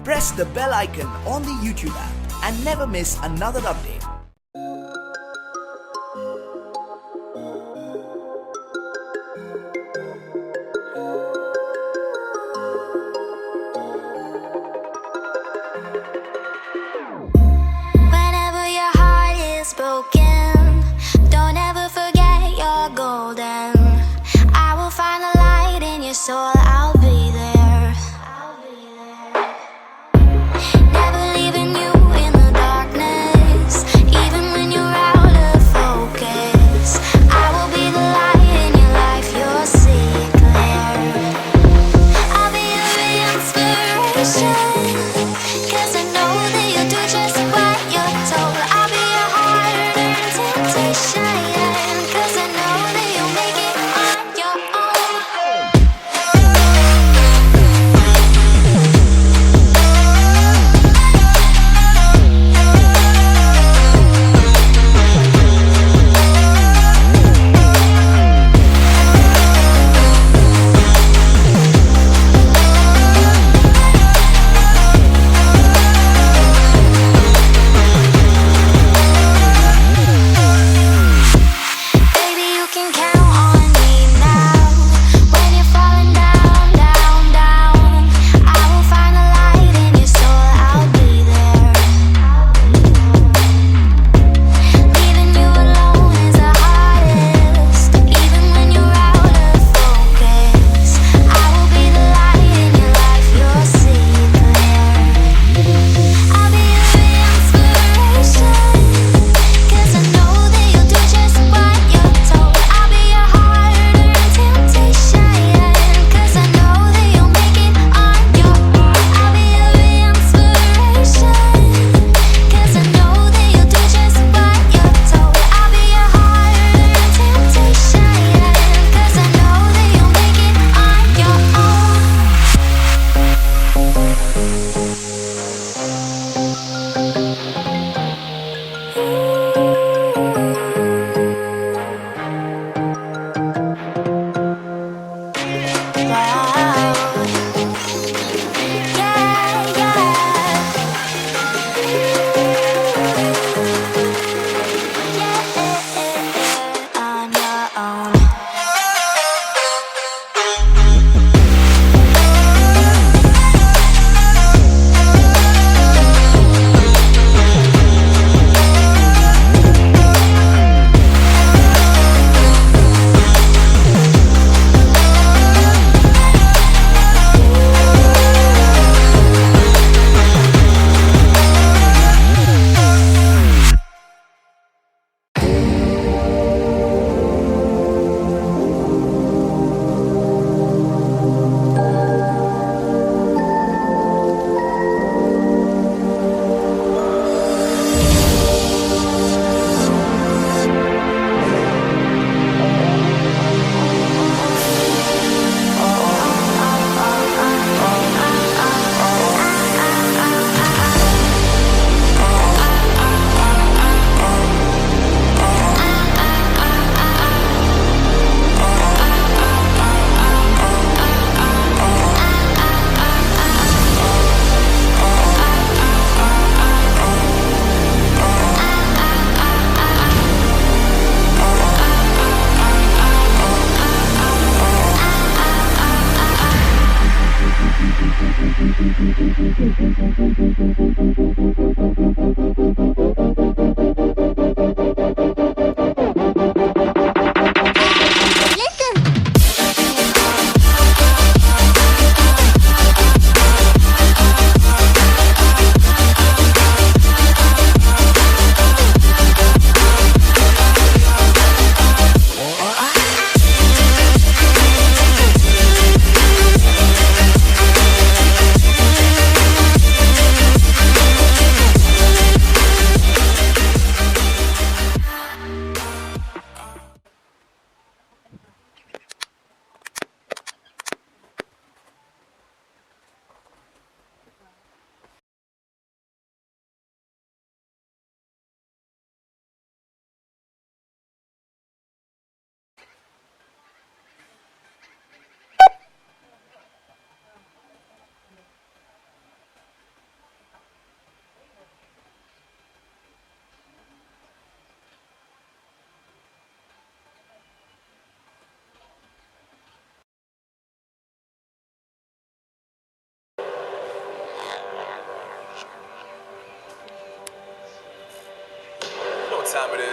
Press the bell icon on the YouTube app and never miss another update. Whenever your heart is broken, don't ever forget you're golden. I will find the light in your soul, I'll be there. Never leaving you in the darkness, even when you're out of focus. I will be the light in your life, you'll see it clear. I'll be your inspiration, 'cause I know that you'll do just what you're told. I'll be your hard-earned temptation, 'cause I know that you'll make it on your own. Baby, you can count on me now. When you're falling down, down, down, I will find the light in your soul, I'll be there. Leaving you alone is the hardest, even when you're out of focus. I will be the light in your life, you'll see it clear. I'll be your inspiration, 'cause I know that you'll do just what you're told. I'll be your hard-earned temptation, 'cause I know that you'll make it on your own. I'll be your inspiration, 'cause I know that you'll do just what you're told. I'll be your hard-earned temptation, 'cause I know that you'll make it on your own. Wow. Yeah, yeah. On your own.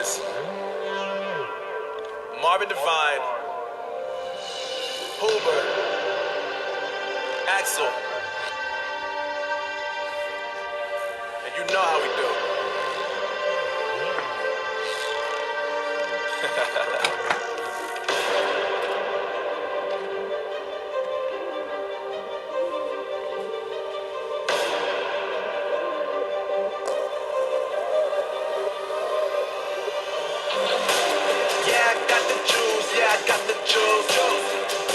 Lawrence, Marvin Devine, Hoover, Axel, and you know how we do. Yeah, I got the juice, yeah, I got the juice.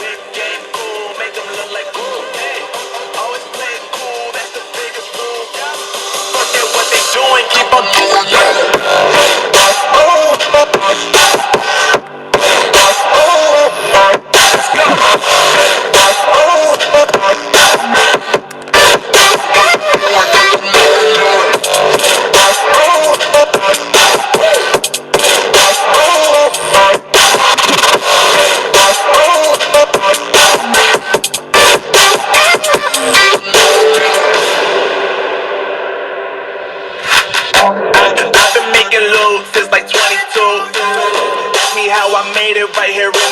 Whip game cool, make them look like cool. Hey, always play it cool, that's the biggest rule. Forget what they doing, keep on doing it. I've been making loot since like 22. Ask me how I made it right here.